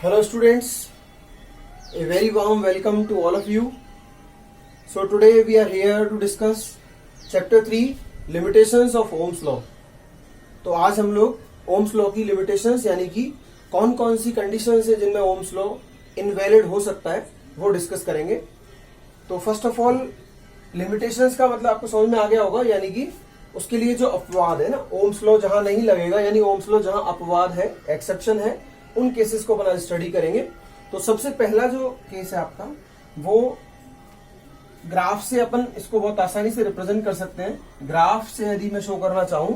Hello students, a very warm welcome to all of you. So today we are here to discuss chapter 3 limitations of Ohm's law. तो आज हम लोग Ohm's law की limitations यानी कि कौन कौन सी कंडीशंस है जिनमें Ohm's law इनवैलिड हो सकता है वो डिस्कस करेंगे. तो फर्स्ट ऑफ ऑल लिमिटेशंस का मतलब आपको समझ में आ गया होगा, यानी कि उसके लिए जो अपवाद है ना, Ohm's law जहां नहीं लगेगा यानी Ohm's law जहां अपवाद है, एक्सेप्शन है, उन केसेस को अपन स्टडी करेंगे. तो सबसे पहला जो केस है आपका वो ग्राफ से अपन इसको बहुत आसानी से रिप्रेजेंट कर सकते हैं. ग्राफ से यदि मैं शो करना चाहूं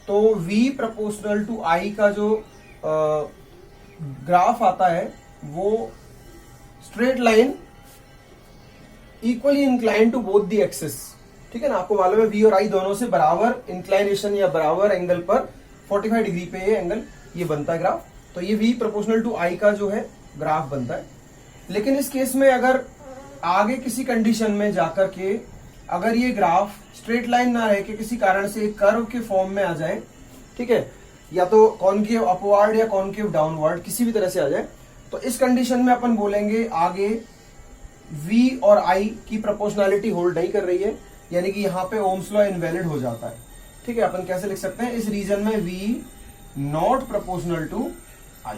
तो V प्रोपोर्शनल टू I का जो ग्राफ आता है वो straight line equally incline to both the axis. ठीक है ना, आपको मालूम है V और I दोनों से बराबर इंक्लाइनेशन या बराबर एंगल पर 45 डिग्री पे ये एंगल ये बनता है ग्राफ. तो ये V प्रोपोर्शनल टू I का जो है ग्राफ बनता है. लेकिन इस केस में अगर आगे किसी कंडीशन में जाकर के अगर ये ग्राफ स्ट्रेट लाइन ना रह के किसी कारण से एक कर्व के फॉर्म में आ जाए, ठीक है, या तो कॉनकेव अपवर्ड या कॉनकेव डाउनवर्ड किसी भी तरह से आ जाए, तो इस कंडीशन में अपन बोलेंगे आगे V और I की प्रोपोर्शनैलिटी होल्ड नहीं कर रही है, यानी कि यहाँ पे ओम्स लॉ इनवैलिड हो जाता है. ठीक है, अपन कैसे लिख सकते हैं, इस रीजन में V not proportional to I.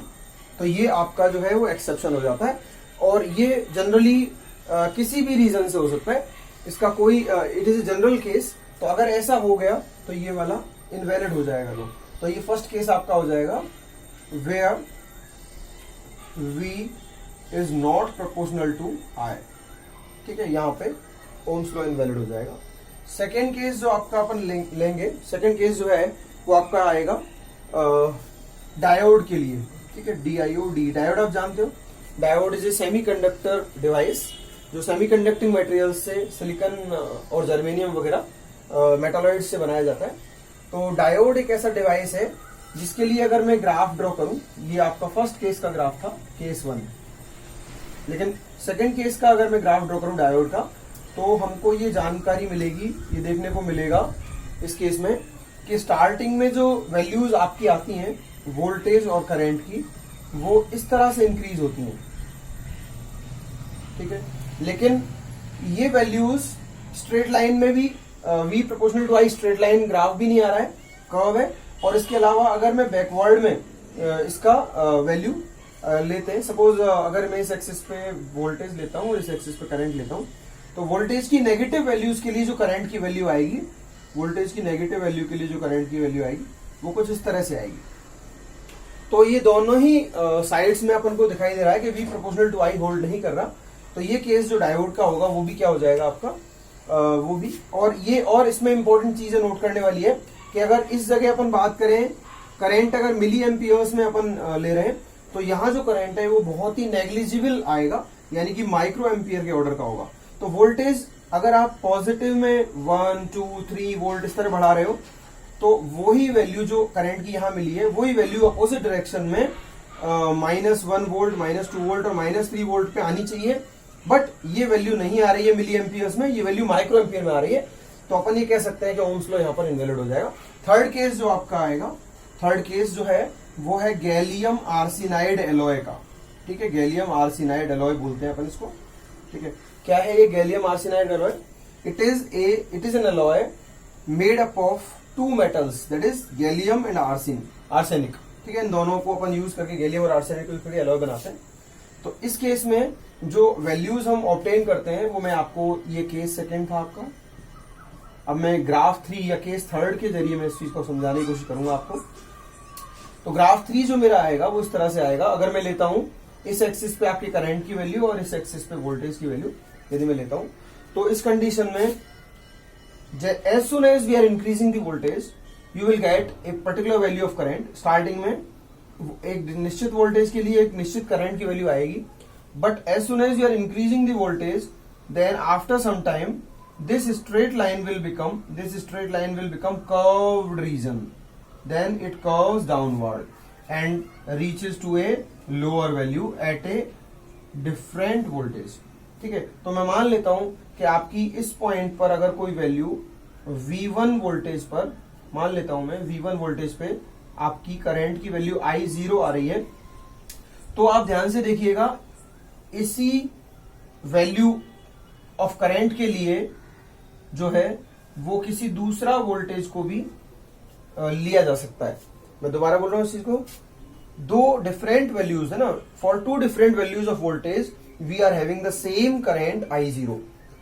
तो ये आपका जो है वो एक्सेप्शन हो जाता है. और ये जनरली किसी भी रीजन से हो सकता है, इसका कोई it is a general case. तो अगर ऐसा हो गया तो ये वाला इनवैलिड हो जाएगा. तो ये फर्स्ट केस आपका हो जाएगा where V is not proportional to I. ठीक है, यहां पे ओम्स लॉ इनवैलिड हो जाएगा. सेकेंड केस जो आपका अपन लेंगे, सेकेंड केस जो है वो आपका आएगा डायोड के लिए. ठीक है, DIOD, डायोड आप जानते हो. Diode is a semiconductor device जो सेमीकंडक्टिंग मटेरियल्स से सिलिकॉन और जर्मेनियम वगैरह मेटालॉइड से बनाया जाता है. तो डायोड एक ऐसा डिवाइस है जिसके लिए अगर मैं ग्राफ ड्रॉ करूं, ये आपका फर्स्ट केस का ग्राफ था, केस 1. लेकिन सेकेंड केस का अगर मैं ग्राफ ड्रॉ करूं डायोड का, तो हमको ये जानकारी मिलेगी, ये देखने को मिलेगा इस केस में कि स्टार्टिंग में जो वैल्यूज आपकी आती हैं वोल्टेज और करंट की, वो इस तरह से इंक्रीज होती हैं. ठीक है, लेकिन ये वैल्यूज स्ट्रेट लाइन में भी V proportional to I straight line graph भी नहीं आ रहा है, कर्व है. और इसके अलावा अगर मैं बैकवर्ड में इसका वैल्यू लेते हैं, सपोज अगर मैं इस एक्सिस पे वोल्टेज लेता हूं और इस एक्सिस पे करंट लेता हूं, तो वोल्टेज की नेगेटिव वैल्यूज के लिए जो करंट की वैल्यू आएगी, वोल्टेज की नेगेटिव वैल्यू के लिए जो करंट की वैल्यू आएगी वो कुछ इस तरह से आएगी. तो ये दोनों ही साइड्स में अपन को दिखाई दे रहा है कि V proportional to I hold नहीं कर रहा. तो ये केस जो डायोड का होगा वो भी क्या हो जाएगा आपका, वो भी. और ये और इसमें इंपॉर्टेंट चीजें नोट करने वाली है कि अगर इस जगह अपन बात करें करंट अगर मिली एम्पियर्स में अपन ले रहे हैं, तो यहाँ जो करंट है वो बहुत ही नेग्लिजिबल आएगा, यानी कि माइक्रो एम्पियर के ऑर्डर का होगा. तो वोल्टेज अगर आप पॉजिटिव में 1, 2, 3 वोल्ट इस तरह बढ़ा रहे हो, तो वही वैल्यू जो करंट की यहां मिली है वही वैल्यू अपोजिट डायरेक्शन में -1 वोल्ट, -2 वोल्ट और -3 वोल्ट पे आनी चाहिए. बट ये वैल्यू नहीं आ रही है मिली एम्पियर्स में, ये वैल्यू माइक्रो एम्पियर में आ रही है. तो अपन ये कह सकते हैं कि ओम्स लॉ यहां पर इनवैलिड हो जाएगा. थर्ड केस जो आपका आएगा, थर्ड केस जो है वो है गैलियम आर्सेनाइड एलॉय का. ठीक है, गैलियम आर्सेनाइड एलॉय बोलते हैं अपन इसको. ठीक है, क्या है ये gallium arsenide alloy? It is an alloy made up of 2 metals, that is gallium and arsenic. ठीक है, इन दोनों को अपन यूज करके गैलियम और आर्सेनिक को यूज करके एलॉय बनाते हैं. तो इस केस में जो वैल्यूज हम ऑब्टेन करते हैं वो मैं आपको, ये केस सेकेंड था आपका, अब मैं ग्राफ 3 या केस थर्ड के जरिए मैं इस चीज को समझाने की कोशिश करूंगा आपको. तो ग्राफ 3 जो मेरा आएगा वो इस तरह से आएगा. अगर मैं लेता हूं इस एक्सिस पे आपकी करंट की वैल्यू और इस एक्सिस पे वोल्टेज की वैल्यू यदि मैं लेता हूं, तो इस कंडीशन में as soon as we are increasing the voltage you will get a particular value of current. Starting में एक निश्चित वोल्टेज के लिए एक निश्चित करंट की वैल्यू आएगी, but as soon as you are increasing the voltage then after some time this straight line will become curved region, then it curves downward and reaches to a lower value at a different voltage. ठीक है, तो मैं मान लेता हूं कि आपकी इस पॉइंट पर अगर कोई वैल्यू V1 वोल्टेज पर, मान लेता हूं मैं V1 वोल्टेज पे आपकी करंट की वैल्यू I0 आ रही है, तो आप ध्यान से देखिएगा, इसी वैल्यू ऑफ करंट के लिए जो है वो किसी दूसरा वोल्टेज को भी लिया जा सकता है। मैं दोबारा बोल रहा हूं इस चीज को, दो डिफरेंट वैल्यूज है ना, for two different values of voltage we are having the same current I0।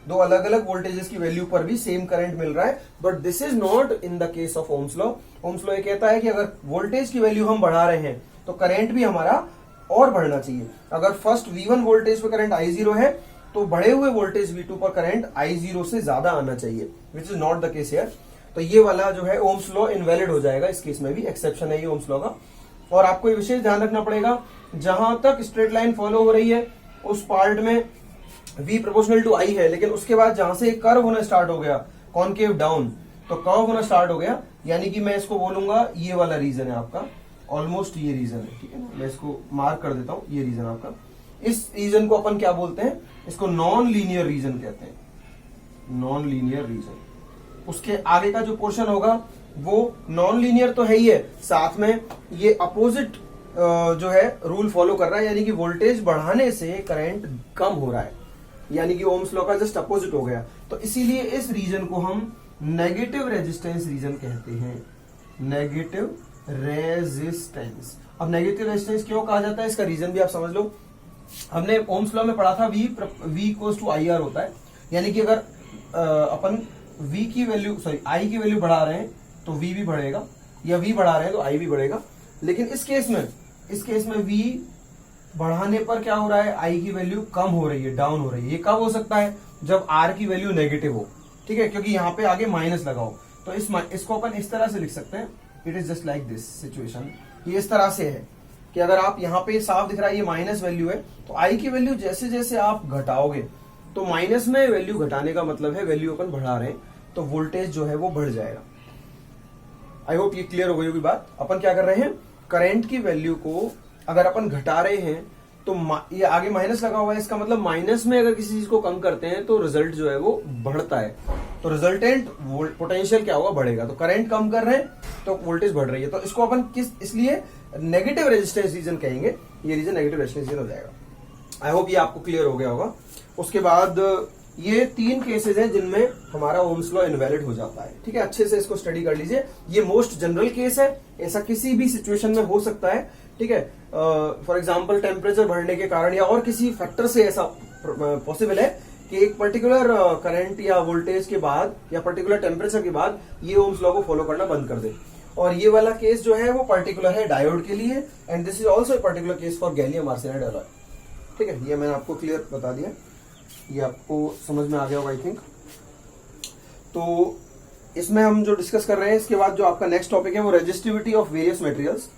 दो अलग अलग वोल्टेजेस की वैल्यू पर भी सेम करंट मिल रहा है, but this is not in the case of Ohm's law. Ohm's law ये कहता है कि अगर वोल्टेज की वैल्यू हम बढ़ा रहे हैं तो करंट भी हमारा और बढ़ना चाहिए। अगर फर्स्ट V1 वोल्टेज पर करंट I0 है तो बढ़े हुए वोल्टेज V2 पर करंट I0 से ज्यादा आना चाहिए, which is not the case here. तो ये वाला जो है ओम्स लॉ इनवैलिड हो जाएगा, इस केस में भी एक्सेप्शन है ये ओम्स लॉ का। और आपको ये विशेष ध्यान रखना पड़ेगा, जहां तक स्ट्रेट लाइन फॉलो हो रही है उस पार्ट में V प्रोपोर्शनल टू I है, लेकिन उसके बाद जहां से कर्व होना स्टार्ट हो गया कॉनकेव डाउन, तो कर्व होना स्टार्ट हो गया, यानी कि मैं इसको बोलूंगा ये वाला रीजन है आपका, ऑलमोस्ट ये रीजन है, ठीक है ना। मैं इसको मार्क कर देता हूं, ये रीजन आपका। इस रीजन को अपन क्या बोलते हैं, इसको नॉन लीनियर रीजन कहते हैं, नॉन लीनियर रीजन। उसके आगे का जो पोर्शन होगा वो नॉन लीनियर तो है ही है, साथ में ये अपोजिट जो है रूल फॉलो कर रहा है, यानी कि वोल्टेज बढ़ाने से करंट कम हो रहा है, यानी कि ओम्स लॉ का जस्ट अपोजिट हो गया। तो इसीलिए इस रीजन को हम नेगेटिव रेजिस्टेंस रीजन कहते हैं, नेगेटिव रेजिस्टेंस। अब नेगेटिव रेजिस्टेंस क्यों कहा जाता है, इसका रीजन भी आप समझ लो। हमने ओम्स लॉ में पढ़ा था V इक्वल्स टू IR होता है, यानी कि अगर अपन V की वैल्यू I की वैल्यू बढ़ा रहे हैं तो V भी बढ़ेगा, या V बढ़ा रहे हैं तो I भी बढ़ेगा। लेकिन इस केस में V बढ़ाने पर क्या हो रहा है, I की वैल्यू कम हो रही है, डाउन हो रही है। ये कब हो सकता है, जब R की वैल्यू नेगेटिव हो, ठीक है, क्योंकि यहां पे आगे माइनस लगाओ। तो इसको अपन इस तरह से लिख सकते हैं, it is just like this situation. ये इस तरह से है कि अगर आप यहाँ पे साफ दिख रहा है ये माइनस वैल्यू है, तो I की वैल्यू जैसे जैसे आप घटाओगे, तो माइनस में वैल्यू घटाने का मतलब है वैल्यू अपन बढ़ा रहे हैं, तो वोल्टेज जो है वो बढ़ जाएगा। आई होप ये क्लियर हो गई होगी बात। अपन क्या कर रहे हैं, करंट की वैल्यू को अगर अपन घटा रहे हैं तो ये आगे माइनस लगा हुआ है, इसका मतलब माइनस में अगर किसी चीज को कम करते हैं तो रिजल्ट जो है वो बढ़ता है, तो रिजल्टेंट पोटेंशियल क्या होगा, बढ़ेगा। तो करंट कम कर रहे हैं तो वोल्टेज बढ़ रही है, तो इसको अपन इसलिए नेगेटिव रेजिस्टेंस रीजन कहेंगे, ये रीजन नेगेटिव रेजिस्टेंस रीजन हो जाएगा। आई होप ये आपको क्लियर हो गया होगा। उसके बाद ये 3 केसेस हैं जिनमें हमारा ओम्स लॉ इनवैलिड हो जाता है, ठीक है। अच्छे से इसको स्टडी कर लीजिए, ये मोस्ट जनरल केस है, ऐसा किसी भी सिचुएशन में हो सकता है, ठीक है। फॉर एग्जांपल टेम्परेचर बढ़ने के कारण या और किसी फैक्टर से ऐसा पॉसिबल है कि एक पर्टिकुलर करंट या वोल्टेज के बाद या पर्टिकुलर टेम्परेचर के बाद ये ओम्स लॉ को फॉलो करना बंद कर दे। और ये वाला केस जो है वो पर्टिकुलर है डायोड के लिए, and this is also particular case for gallium arsenide alloy, ठीक है। ये मैंने आपको क्लियर बता दिया, ये आपको समझ में आ गया होगा आई थिंक। तो इसमें हम जो डिस्कस कर रहे हैं, इसके बाद जो आपका नेक्स्ट टॉपिक है वो रेजिस्टिविटी ऑफ वेरियस मटेरियल्स।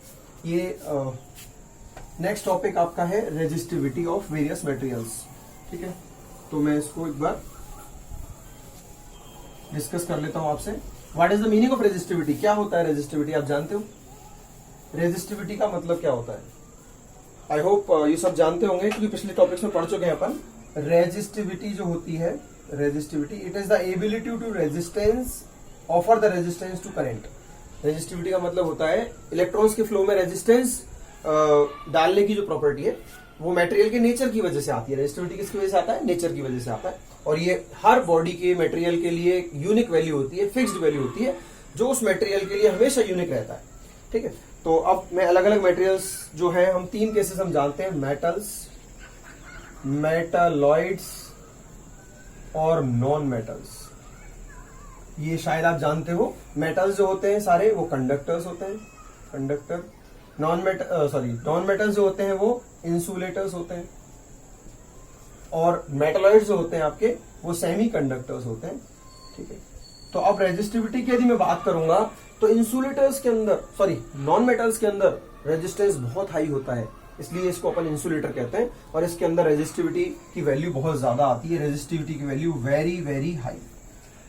ये नेक्स्ट टॉपिक आपका है रेजिस्टिविटी ऑफ वेरियस मटेरियल्स, ठीक है। तो मैं इसको एक बार डिस्कस कर लेता हूं आपसे। What is the meaning of resistivity, क्या होता है रेजिस्टिविटी, आप जानते हो रेजिस्टिविटी का मतलब क्या होता है? आई होप ये सब जानते होंगे क्योंकि पिछले टॉपिक्स में पढ़ चुके हैं अपन। रेजिस्टिविटी जो होती है, resistivity it is the ability to resistance, offer the resistance to current. Resistivity का मतलब होता है इलेक्ट्रॉन्स के फ्लो में रेजिस्टेंस डालने की जो प्रॉपर्टी है वो मटेरियल के नेचर की वजह से आती है। रेजिस्टिविटी किसकी वजह से आता है, नेचर की वजह से आता है। और ये हर बॉडी के मटेरियल के लिए यूनिक वैल्यू होती है, फिक्स्ड वैल्यू होती है, जो उस मटेरियल के लिए हमेशा यूनिक रहता है, ठीक है। तो अब मैं अलग अलग मटेरियल्स जो है, हम 3 केसेस हम जानते हैं, मेटल्स, मेटालॉइड्स और नॉन मेटल्स। ये शायद आप जानते हो। मेटल्स जो होते हैं सारे वो कंडक्टर्स होते हैं, कंडक्टर। नॉन मेटल्स जो होते हैं वो इंसुलेटर्स होते हैं, और मेटलॉइड्स जो होते हैं आपके वो सेमी कंडक्टर्स होते हैं, ठीक है। तो अब रेजिस्टिविटी की यदि मैं बात करूंगा तो इंसुलेटर्स के अंदर, नॉन मेटल्स के अंदर रेजिस्टेंस बहुत हाई होता है, इसलिए इसको अपन इंसुलेटर कहते हैं। और इसके अंदर रेजिस्टिविटी की वैल्यू बहुत ज्यादा आती है, रेजिस्टिविटी की value very very high.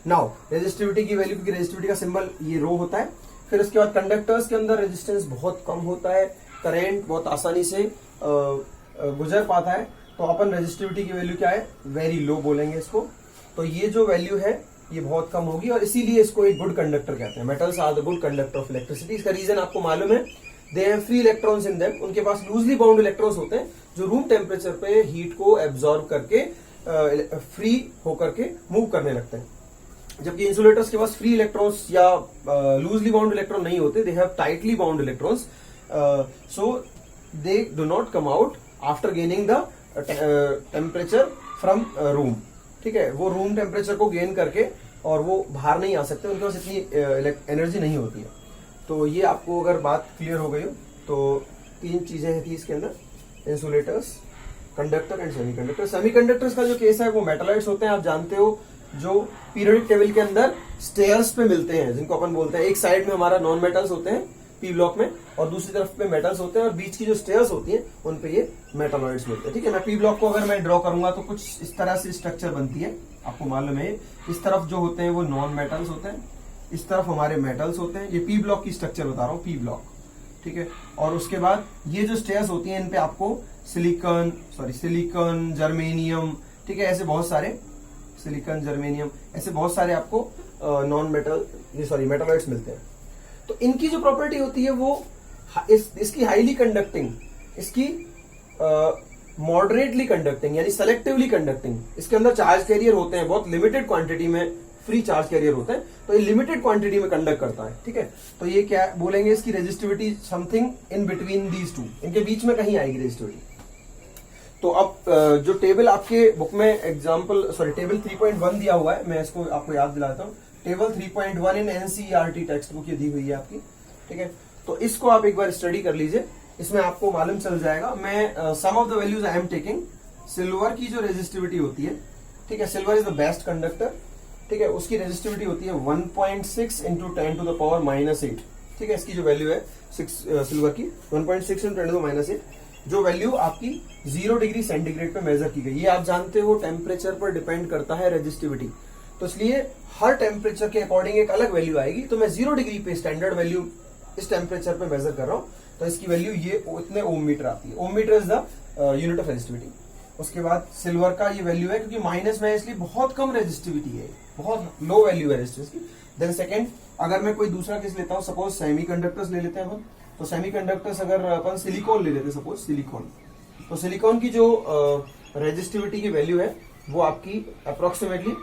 Now resistivity की वैल्यू, क्योंकि रेजिस्टिविटी का सिंबल ये रो होता है। फिर उसके बाद कंडक्टर्स के अंदर रेजिस्टेंस बहुत कम होता है, करंट बहुत आसानी से गुजर पाता है, तो अपन रेजिस्टिविटी की वैल्यू क्या है, वेरी लो बोलेंगे इसको। तो ये जो वैल्यू है ये बहुत कम होगी, और इसीलिए इसको एक गुड कंडक्टर कहते हैं। Metals are the good conductor of electricity. इसका रीजन आपको मालूम है they have free electrons in them, उनके पास लूजली बाउंड इलेक्ट्रॉन्स होते हैं जो रूम टेम्परेचर पे हीट को एब्जॉर्ब करके फ्री होकर के मूव करने लगते हैं। जबकि इंसुलेटर्स के पास फ्री इलेक्ट्रॉन्स या लूजली बाउंड इलेक्ट्रॉन नहीं होते, they have tightly bound electrons, so they do not come out after gaining the temperature from room. ठीक है, वो रूम टेम्परेचर को गेन करके और वो बाहर नहीं आ सकते, उनके पास इतनी एनर्जी नहीं होती है। तो ये आपको अगर बात क्लियर हो गई हो तो 3 चीजें थी इसके अंदर, insulators, conductor and semiconductor. Semiconductors का जो केस है वो मेटालॉइड्स होते हैं, आप जानते हो, जो पीरियोडिक टेबल के अंदर स्टेयर्स पे मिलते हैं, जिनको अपन बोलते हैं, एक साइड में हमारा नॉन मेटल्स होते हैं पी ब्लॉक में और दूसरी तरफ पे मेटल्स होते हैं और बीच की जो स्टेयर्स होती हैं उन पे ये मेटालॉइड्स मिलते हैं। ठीक है, मैं पी ब्लॉक को अगर मैं ड्रॉ करूंगा तो कुछ इस तरह से स्ट्रक्चर बनती है, आपको मालूम है। इस तरफ जो होते हैं वो नॉन मेटल्स होते हैं, इस तरफ हमारे मेटल्स होते हैं। ये पी ब्लॉक की स्ट्रक्चर बता रहा हूँ, पी ब्लॉक। ठीक है, और उसके बाद ये जो स्टेयर्स होती हैं इन पे आपको सिलिकॉन, जर्मेनियम, ठीक है, ऐसे बहुत सारे सिलिकॉन, जर्मेनियम, ऐसे बहुत सारे आपको नॉन मेटल मेटालॉइड्स मिलते हैं। तो इनकी जो प्रॉपर्टी होती है वो इसकी हाईली कंडक्टिंग, इसकी मॉडरेटली कंडक्टिंग यानी सेलेक्टिवली कंडक्टिंग। इसके अंदर चार्ज कैरियर होते हैं, बहुत लिमिटेड क्वांटिटी में फ्री चार्ज कैरियर होते हैं, तो ये लिमिटेड क्वांटिटी में कंडक्ट करता है। ठीक है, तो ये क्या बोलेंगे, इसकी resistivity something in between these two, इनके बीच में कहीं आएगी रेजिस्टिविटी। तो अब जो टेबल आपके बुक में टेबल 3.1 दिया हुआ है, मैं इसको आपको याद दिलाता हूँ। Table 3.1 in NCERT text book ये दी हुई है आपकी। ठीक है, तो इसको आप एक बार स्टडी कर लीजिए, इसमें आपको मालूम चल जाएगा। मैं sum of the values I am taking. Silver की जो रेजिस्टिविटी होती है, ठीक है, silver is the best conductor. ठीक है, उसकी रेजिस्टिविटी होती है 1.6 इंटू 10 टू द पावर -8। ठीक है, इसकी जो वैल्यू है सिल्वर की 1.6 इंटू 10 टू द -8, जो वैल्यू आपकी 0 डिग्री सेंटीग्रेड पे मेजर की गई। ये आप जानते हो टेम्परेचर पर डिपेंड करता है रेजिस्टिविटी, तो इसलिए हर टेम्परेचर के अकॉर्डिंग एक अलग वैल्यू आएगी। तो मैं 0 डिग्री पे स्टैंडर्ड वैल्यू इस टेम्परेचर पे मेजर कर रहा हूं, तो इसकी वैल्यू ये इतने ओम मीटर आती है। Ohm metre is the unit of resistivity. उसके बाद सिल्वर का ये वैल्यू है, क्योंकि माइनस में इसलिए बहुत कम रेजिस्टिविटी है, बहुत लो वैल्यू है रेजिस्टिविटी की। देन सेकंड, अगर मैं कोई दूसरा केस लेता हूं, सपोज सेमीकंडक्टर्स ले लेते हैं अपन, तो सेमीकंडक्टर्स अगर अपन सिलिकॉन ले लेते हैं, सपोज सिलिकॉन, तो सिलिकॉन की जो रेजिस्टिविटी की वैल्यू है वो आपकी अप्रोक्सीमेटली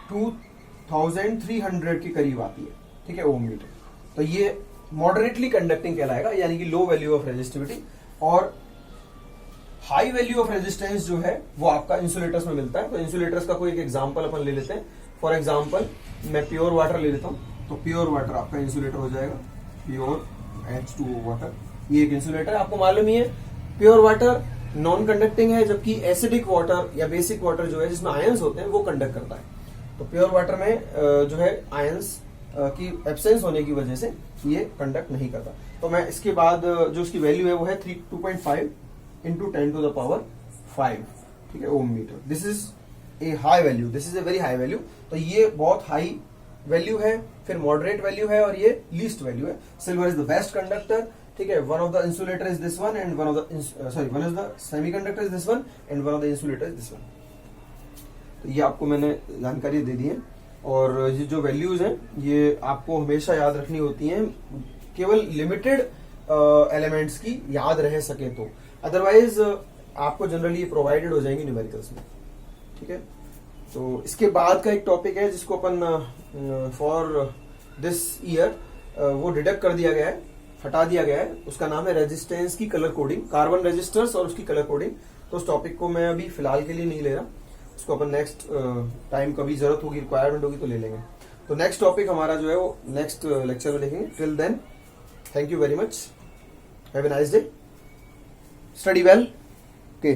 2300 के करीब आती है। ठीक है, ओम मीटर। तो ये मॉडरेटली कंडक्टिंग कहलाएगा, यानी कि लो वैल्यू ऑफ रेजिस्टिविटी। और हाई वैल्यू ऑफ रेजिस्टेंस जो है वो आपका इंसुलेटर्स में मिलता है। तो इंसुलेटर्स का कोई एक एग्जांपल अपन ले लेते हैं। फॉर एग्जांपल मैं प्योर वाटर ले लेता हूं, तो प्योर वाटर आपका इंसुलेटर हो जाएगा, प्योर H2O वाटर। ये एक इंसुलेटर है, आपको मालूम ही है। प्योर वाटर नॉन कंडक्टिंग है, जबकि एसिडिक वाटर या बेसिक वाटर जो है जिसमें आयंस होते हैं वो कंडक्ट करता है। तो प्योर वाटर में जो है आयंस की एब्सेंस होने की वजह से ये कंडक्ट नहीं करता। तो मैं इसके बाद जो उसकी वैल्यू है वो है 2.5 इंटू 10 टू द पावर 5। ठीक है, ohm metre. This is a high value, this is a very high value. तो ये बहुत हाई वैल्यू है, फिर मॉडरेट वैल्यू है और ये लीस्ट वैल्यू है। Silver is the best conductor. ठीक है, one of the insulator is this one and one of the semiconductor is this one and one of the insulator is this one. तो ये आपको मैंने जानकारी दे दी है, और ये जो वैल्यूज हैं ये आपको हमेशा याद रखनी होती हैं, केवल लिमिटेड एलिमेंट्स की याद रह सके तो, अदरवाइज आपको जनरली प्रोवाइडेड हो जाएंगे न्यूमेरिकल्स में। ठीक है, तो इसके बाद का एक टॉपिक है जिसको अपन फॉर दिस ईयर वो डिडक्ट कर दिया गया है, हटा दिया गया है। उसका नाम है रेजिस्टेंस की कलर कोडिंग, कार्बन रेजिस्टर्स और उसकी कलर कोडिंग। तो उस टॉपिक को मैं अभी फिलहाल के लिए नहीं ले रहा, उसको अपन नेक्स्ट टाइम कभी जरूरत होगी, रिक्वायरमेंट होगी तो ले लेंगे। तो नेक्स्ट टॉपिक हमारा जो है वो नेक्स्ट लेक्चर में देखेंगे। Till then, thank you very much, have a nice day, study well, okay.